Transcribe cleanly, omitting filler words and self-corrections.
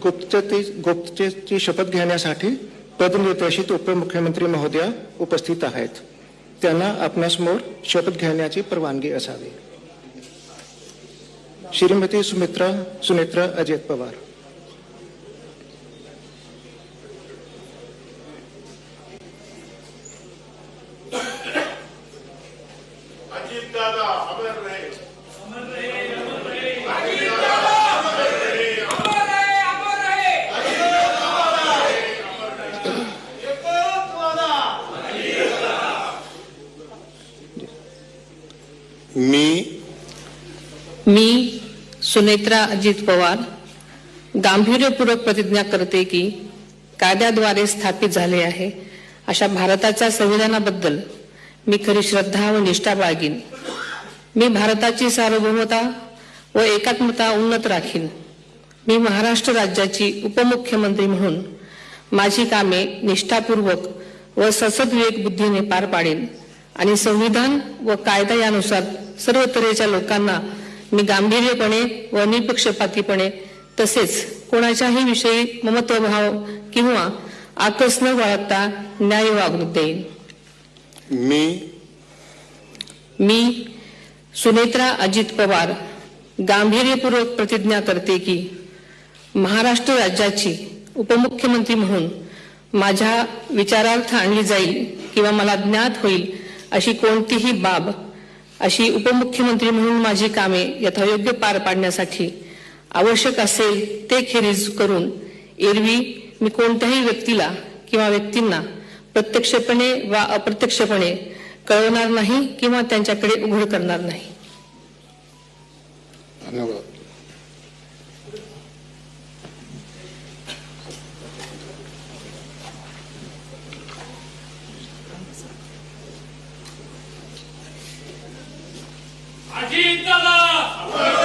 गुप्ततेची शपथ घेण्यासाठी पदनिर्देशित उपमुख्यमंत्री महोदया उपस्थित आहेत. त्यांना आपणासमोर शपथ घेण्याची परवानगी असावी. श्रीमती सुनेत्रा अजित पवार. मी सुनेत्रा अजित पवार गांभीर्यपूर्वक प्रतिज्ञा करते की कायद्याद्वारे स्थापित झाले आहे अशा भारताच्या संविधानाबद्दल मी खरी श्रद्धा व निष्ठा बाळगीन. मी भारताची सार्वभौमता व एकात्मता उन्नत राखीन. मी महाराष्ट्र राज्याची उपमुख्यमंत्री म्हणून माझी कामे निष्ठापूर्वक व ससद्विवेक बुद्धीने पार पाडेन आणि संविधान व कायदा यानुसार सर्व तऱ्हेच्या लोकांना मी गांभीर्यपणे व निपक्षपातीपणे तसेच कोणाच्याही विषयी ममत्वभाव किंवा आकस न बाळगता न्याय वागणूक देईन. मी सुनेत्रा अजित पवार गांभीर्यपूर्वक प्रतिज्ञा करते की महाराष्ट्र राज्याची उपमुख्यमंत्री म्हणून माझ्या विचारार्थ आणली जाईल किंवा मला ज्ञात होईल अशी कोणतीही बाब अशी उपमुख्यमंत्री म्हणून माझी कामे यथायोग्य पार पाडण्यासाठी आवश्यक असेल ते खेरीज करून एरवी मी कोणत्याही व्यक्तीला किंवा व्यक्तींना प्रत्यक्षपणे वा अप्रत्यक्षपणे कळवणार नाही किंवा त्यांच्याकडे उघड करणार नाही. धन्यवाद. अजित दादा